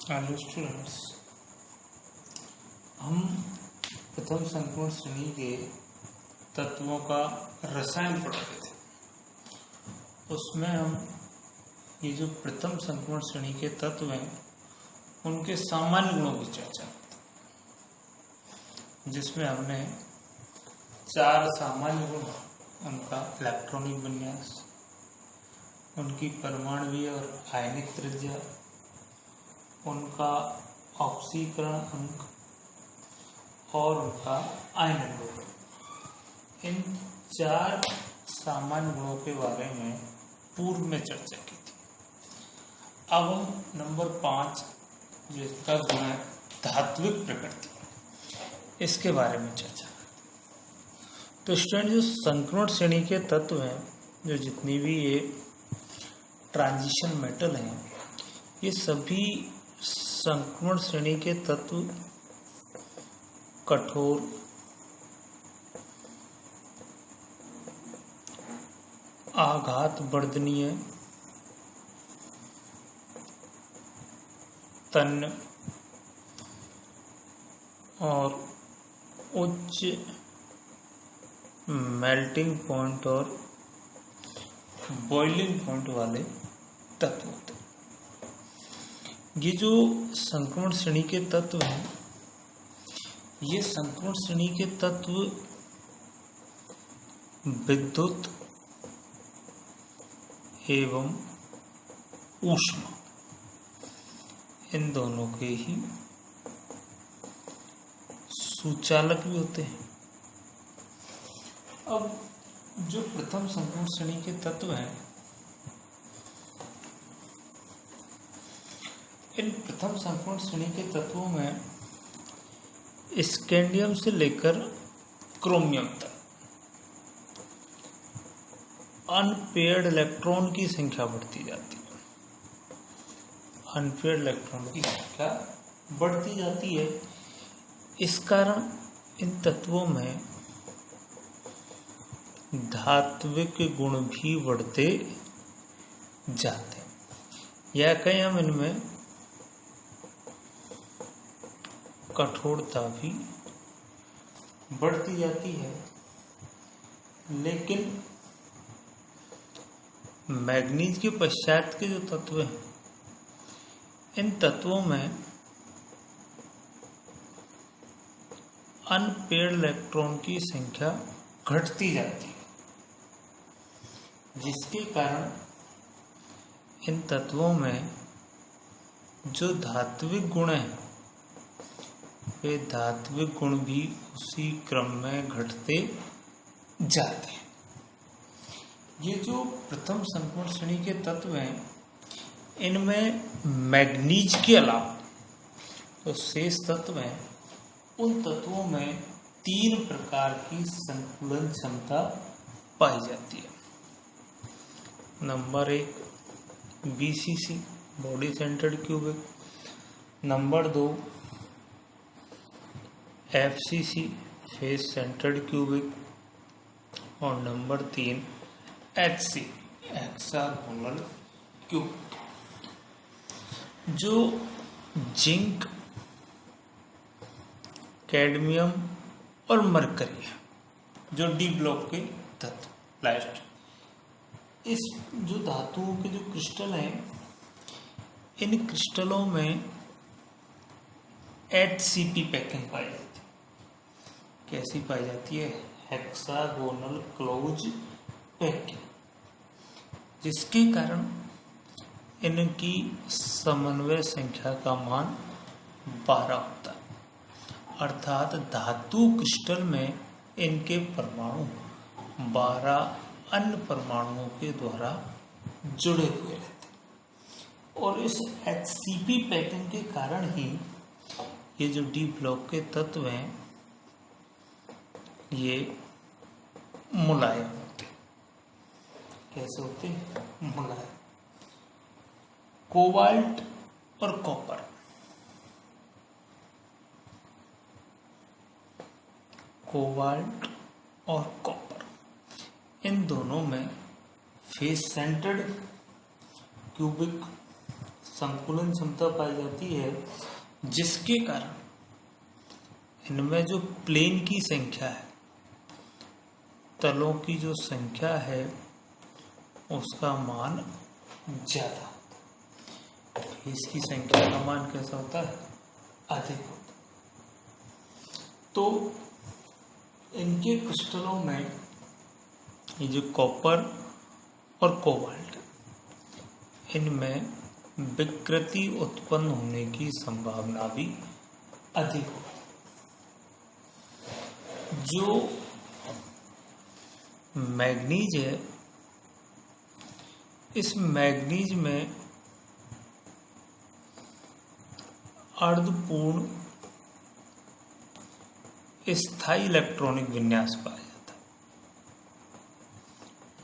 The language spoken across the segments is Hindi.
हेलो स्टूडेंट्स, हम प्रथम संक्रमण श्रेणी के तत्वों का रसायन पढ़ रहे थे। उसमें हम ये जो प्रथम संक्रमण श्रेणी के तत्व हैं उनके सामान्य गुणों की चर्चा की, जिसमें हमने 4 सामान्य गुण, उनका इलेक्ट्रॉनिक विन्यास, उनकी परमाणुीय और आयनिक त्रिज्या, उनका ऑक्सीकरण अंक और उनका आयनन गुण, इन 4 सामान्य गुणों के बारे में पूर्व में चर्चा की थी। अब हम नंबर 5 जिसका गुण है धात्विक प्रकृति, इसके बारे में चर्चा करते हैं। तो स्टूडेंट, जो संक्रमण श्रेणी के तत्व हैं, जो जितनी भी ये ट्रांजिशन मेटल हैं, ये सभी संक्रमण श्रेणी के तत्व कठोर, आघात वर्धनीय, तन्य और उच्च मेल्टिंग पॉइंट और बॉइलिंग पॉइंट वाले तत्व होते हैं। ये जो संक्रमण श्रेणी के तत्व हैं, ये संक्रमण श्रेणी के तत्व विद्युत एवं ऊष्मा, इन दोनों के ही सुचालक भी होते हैं। अब जो प्रथम संक्रमण श्रेणी के तत्व हैं, इन प्रथम संक्रमण श्रेणी के तत्वों में स्कैंडियम से लेकर क्रोमियम तक अनपेयर्ड इलेक्ट्रॉन की संख्या बढ़ती जाती है। अनपेयर्ड इलेक्ट्रॉन की संख्या बढ़ती जाती है। इस कारण इन तत्वों में धात्विक गुण भी बढ़ते जाते हैं, या कहीं हम इनमें कठोरता भी बढ़ती जाती है। लेकिन मैग्नीज के पश्चात के जो तत्व हैं, इन तत्वों में अनपेयर्ड इलेक्ट्रॉन की संख्या घटती जाती है, जिसके कारण इन तत्वों में जो धात्विक गुण हैं, वे धात्विक गुण भी उसी क्रम में घटते जाते हैं। ये जो प्रथम संक्रमण श्रेणी के तत्व हैं, इनमें मैग्नीज के अलावा जो शेष तत्व हैं, उन तत्वों में 3 प्रकार की संकुलन क्षमता पाई जाती है। Number 1 BCC, body centred cubic. Number 2 FCC, face centred cubic. और नंबर 3 HC, हेक्सागोनल क्यूबिक। जो जिंक, कैडमियम और मरकरी है, जो डी ब्लॉक के तत्व प्लास्ट, इस जो धातुओं के जो क्रिस्टल हैं, इन क्रिस्टलों में HCP पैकिंग पाई जाती है। कैसी पाई जाती है? हेक्सागोनल क्लोज पैकिंग, जिसके कारण इनकी समन्वय संख्या का मान 12 होता है। अर्थात धातु क्रिस्टल में इनके परमाणु 12 अन्य परमाणुओं के द्वारा जुड़े हुए रहते हैं। और इस HCP पैटर्न के कारण ही ये जो डी ब्लॉक के तत्व हैं, ये मुलायम होते। कैसे होते? मुलायम। कोबाल्ट और कॉपर, कोबाल्ट और कॉपर, इन दोनों में फेस सेंटर्ड क्यूबिक संकुलन क्षमता पाई जाती है, जिसके कारण इनमें जो प्लेन की संख्या है, तलों की जो संख्या है, उसका मान ज्यादा, इसकी संख्या का मान कैसा होता है, अधिक होता है। तो इनके क्रिस्टलों में ये जो कॉपर और कोबाल्ट, इनमें विकृति उत्पन्न होने की संभावना भी अधिक होती है। जो मैग्नीज है, इस मैग्नीज में अर्धपूर्ण स्थायी इलेक्ट्रॉनिक विन्यास पाया जाता है,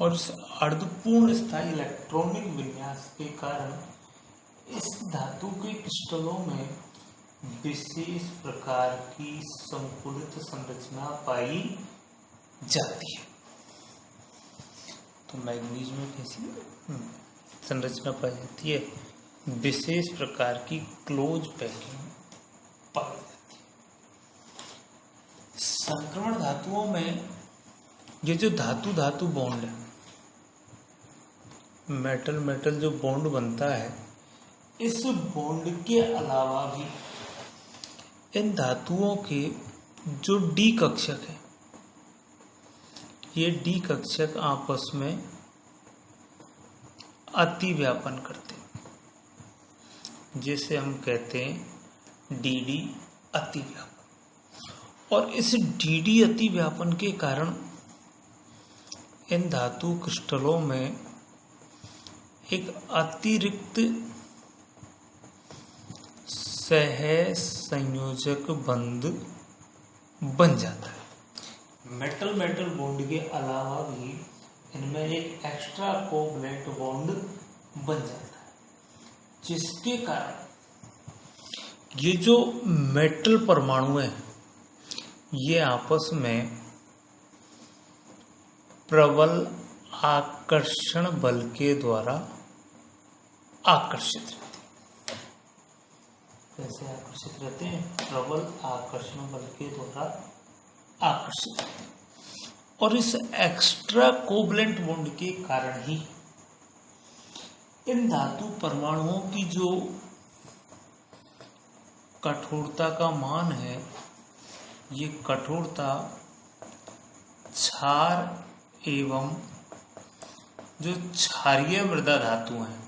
और इस अर्धपूर्ण स्थायी इलेक्ट्रॉनिक विन्यास के कारण इस धातु के क्रिस्टलों में विशेष प्रकार की संकुलित संरचना पाई जाती है। तो मैग्नीज में कैसी संरचना पाई जाती है, विशेष प्रकार की क्लोज पैकिंग पाई जाती है। संक्रमण धातुओं में ये जो धातु धातु बॉन्ड है, मेटल मेटल जो बॉन्ड बनता है, इस बॉन्ड के अलावा भी इन धातुओं के जो डी कक्षक है, ये डी कक्षक आपस में अतिव्यापन करते हैं, जिसे हम कहते हैं डीडी अतिव्यापन। और इस डीडी अतिव्यापन के कारण इन धातु क्रिस्टलों में एक अतिरिक्त सह संयोजक बंध बन जाता है। मेटल मेटल बॉन्ड के अलावा भी इनमें एक एक्स्ट्रा कोवलेंट बॉन्ड बन जाता है, जिसके कारण ये जो मेटल परमाणु है, ये आपस में प्रबल आकर्षण बल के द्वारा आकर्षित रहते हैं। कैसे आकर्षित रहते हैं? प्रबल आकर्षण बल के द्वारा आकर्षित रहते हैं। और इस एक्स्ट्रा कोवलेंट बॉन्ड के कारण ही इन धातु परमाणुओं की जो कठोरता का मान है, ये कठोरता क्षार एवं जो क्षारीय मृदा धातु हैं,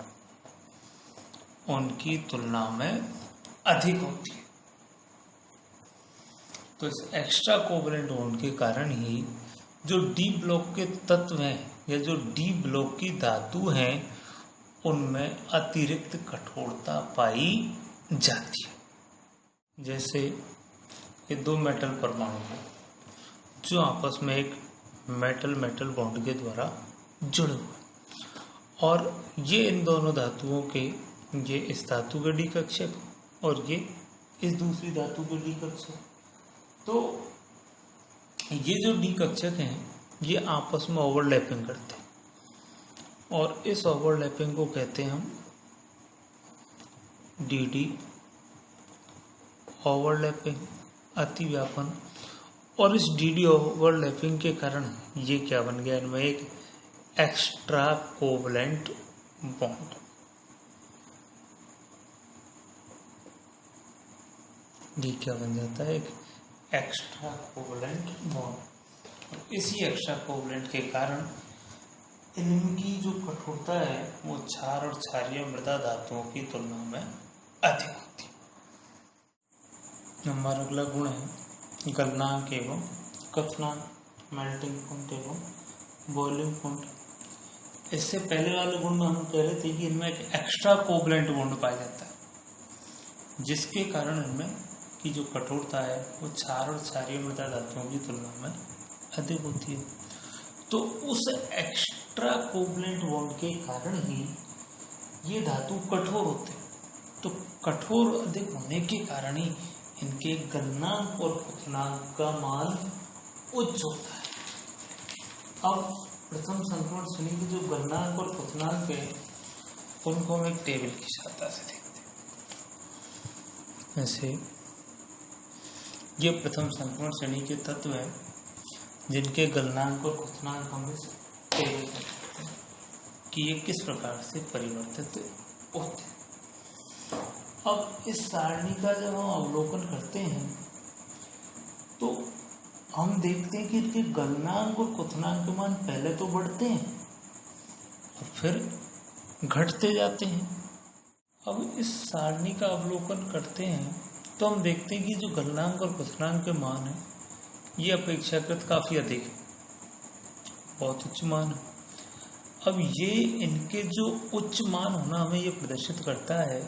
उनकी तुलना में अधिक होती है। तो इस एक्स्ट्रा कोवलेंट बॉन्ड के कारण ही जो डी ब्लॉक के तत्व हैं या जो डी ब्लॉक की धातु हैं, उनमें अतिरिक्त कठोरता पाई जाती है। जैसे ये दो मेटल परमाणु हैं जो आपस में एक मेटल मेटल बॉन्ड के द्वारा जुड़े हुए, और ये इन दोनों धातुओं के, ये इस धातु के डी कक्षक और ये इस दूसरी धातु के डी कक्षक। तो ये जो डी कक्षक हैं, ये आपस में ओवरलैपिंग करते हैं, और इस ओवरलैपिंग को कहते हैं हम डी ओवरलैपिंग, अतिव्यापन। और इस डी ओवरलैपिंग के कारण ये क्या बन गया, इनमें एक एक्स्ट्रा कोवलेंट बॉन्ड। ये क्या बन जाता है, एक एक्स्ट्रा कोवलेंट बॉन्ड। इसी एक्स्ट्रा कोवलेंट के कारण इनकी जो कठोरता है, वो क्षार और क्षारीय मृदा धातुओं की तुलना में अधिक होती है। हमारा अगला गुण है गलनांक एवं क्वथनांक, मेल्टिंग पॉइंट एवं बॉइलिंग पॉइंट। इससे पहले वाले गुण में हम कह रहे थे कि इनमें एक एक्स्ट्रा कोवलेंट बॉन्ड पाया जाता है, जिसके कारण इनमें की जो कठोरता है वो क्षार और क्षारीय मृदा धातुओं की तुलना में अधिक होती है। तो उस एक्स्ट्रा कोवलेंट बॉन्ड के कारण ही ये धातु कठोर होते हैं। तो कठोर अधिक होने के कारण ही इनके गलनांक और क्वथनांक का मान उच्च होता है। अब प्रथम संक्रमण श्रेणी के जो गलनांक और क्वथनांक है, उनको हम एक टेबल की सहायता से देखते हैं। ऐसे ये प्रथम संक्रमण श्रेणी के तत्व हैं जिनके गलनांक और क्वथनांक हम इस टेबल में देखते हैं कि ये किस प्रकार से परिवर्तित होते हैं। अब इस सारणी का जब हम अवलोकन करते हैं तो हम देखते हैं कि इनके गलनांक और क्वथनांक के मान पहले तो बढ़ते हैं और फिर घटते जाते हैं। अब इस सारणी का अवलोकन करते हैं तो हम देखते हैं कि जो गलनांक और क्वथनांक के मान है ये अपेक्षाकृत काफ़ी अधिक है, बहुत उच्च मान है। अब ये इनके जो उच्च मान होना हमें ये प्रदर्शित करता है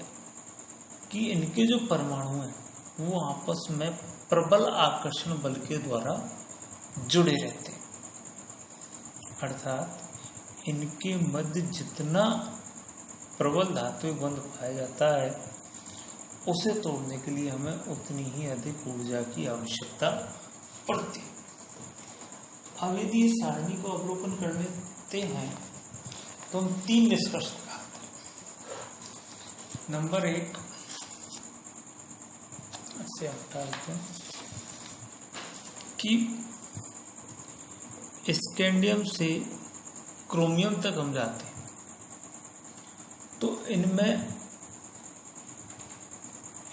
कि इनके जो परमाणु हैं वो आपस में प्रबल आकर्षण बल के द्वारा जुड़े रहते हैं, अर्थात इनके मध्य जितना प्रबल धात्विक बंध पाया जाता है उसे तोड़ने के लिए हमें उतनी ही अधिक ऊर्जा की आवश्यकता पड़ती है। अब यदि इस सारणी को अवलोकन करते हैं तो हम 3 निष्कर्ष निकालते हैं। नंबर 1 ऐसे हटाते हैं कि स्कैंडियम से क्रोमियम तक हम जाते हैं तो इनमें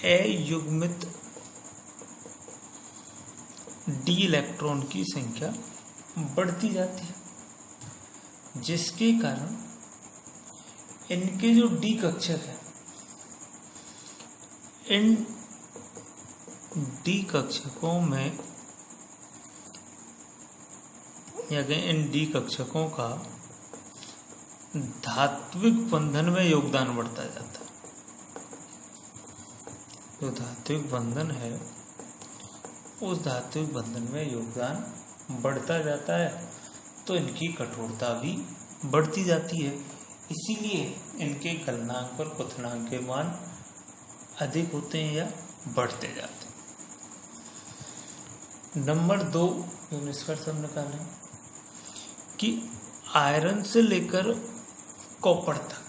अयुग्मित डी इलेक्ट्रॉन की संख्या बढ़ती जाती है, जिसके कारण इनके जो डी कक्षक है इन डी कक्षकों में या इन डी कक्षकों का धात्विक बंधन में योगदान बढ़ता जाता है। जो धात्विक बंधन है उस धात्विक बंधन में योगदान बढ़ता जाता है तो इनकी कठोरता भी बढ़ती जाती है, इसीलिए इनके गलनांक और क्वथनांक के मान अधिक होते हैं या बढ़ते जाते हैं। नंबर 2 जो निष्कर्ष हम निकालें कि आयरन से लेकर कॉपर तक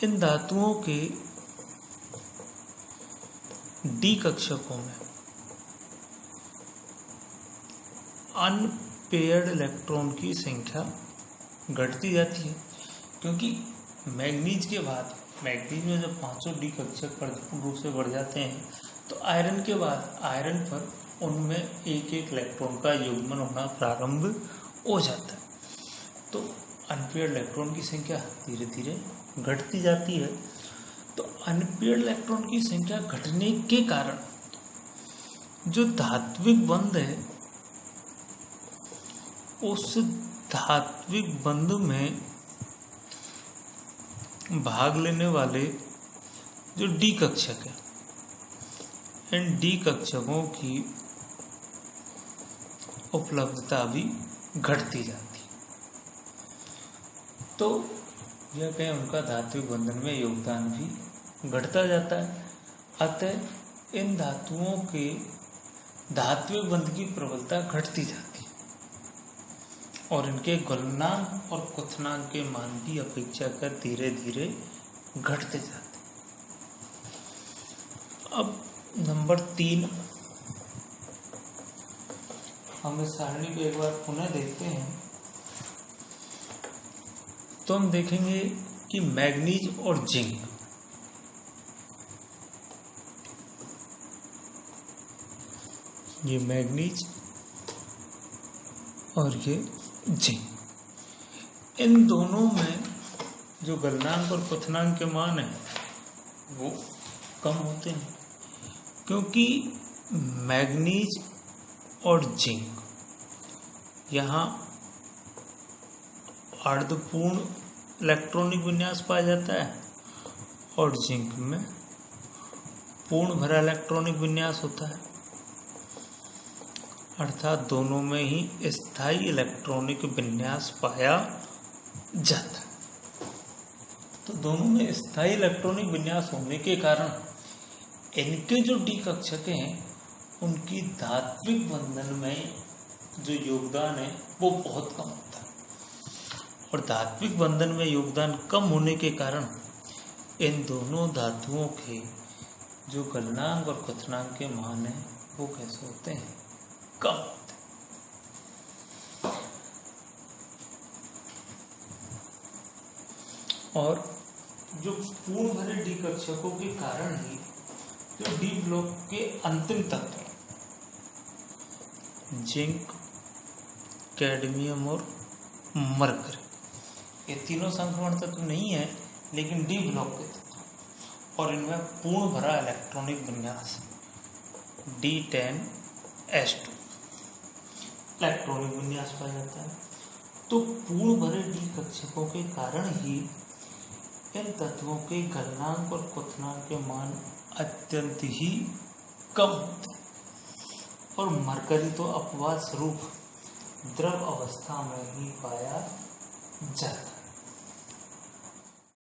इन धातुओं के डी कक्षकों में अनपेयर्ड इलेक्ट्रॉन की संख्या घटती जाती है, क्योंकि मैग्नीज के बाद मैग्नीज में जब 500 डी कक्षक पूर्ण रूप से बढ़ जाते हैं तो आयरन के बाद आयरन पर उनमें एक इलेक्ट्रॉन का युग्मन होना प्रारंभ हो जाता है, तो अनपेयर्ड इलेक्ट्रॉन की संख्या धीरे धीरे घटती जाती है। तो अनपेयर्ड इलेक्ट्रॉन की संख्या घटने के कारण जो धात्विक बंध है उस धात्विक बंध में भाग लेने वाले जो डी कक्षक है इन डी कक्षकों की उपलब्धता भी घटती जाती है, तो यह कहें उनका धात्विक बंधन में योगदान भी घटता जाता है। अतः इन धातुओं के धात्विक बंध की प्रबलता घटती जाती है और इनके गलनांक और क्वथनांक के मान भी अपेक्षाकृत धीरे धीरे घटते जाते हैं। अब नंबर 3 हम इस सारणी को एक बार पुनः देखते हैं तो हम देखेंगे कि मैग्नीज और जिंक ये मैग्नीज और ये जिंक इन दोनों में जो गलनांक और क्वथनांक के मान है वो कम होते हैं, क्योंकि मैग्नीज और जिंक यहाँ अर्धपूर्ण इलेक्ट्रॉनिक विन्यास पाया जाता है और जिंक में पूर्ण भरा इलेक्ट्रॉनिक विन्यास होता है, अर्थात दोनों में ही स्थायी इलेक्ट्रॉनिक विन्यास पाया जाता है। तो दोनों में स्थायी इलेक्ट्रॉनिक विन्यास होने के कारण इनके जो डी कक्षक हैं उनकी धात्विक बंधन में जो योगदान है वो बहुत कम होता है और धात्विक बंधन में योगदान कम होने के कारण इन दोनों धातुओं के जो गलनांक और क्वथनांक के मान हैं वो कैसे होते हैं? कम होते हैं। और जो पूर्ण भरे डी कक्षकों के कारण ही जो डी ब्लॉक के अंतिम तत्व जिंक, कैडमियम और मरकरी, ये तीनों संक्रमण तत्व नहीं है लेकिन डी ब्लॉक के तत्व, और इनमें पूर्ण भरा इलेक्ट्रॉनिक विन्यास D10S2 इलेक्ट्रॉनिक विन्यास पाया जाता है। तो पूर्ण भरे डी कक्षकों के कारण ही इन तत्वों के गलनांक और क्वथनांक के मान अत्यंत ही कम होते हैं, और मरकरी तो अपवाद स्वरूप द्रव अवस्था में ही पाया जाता है।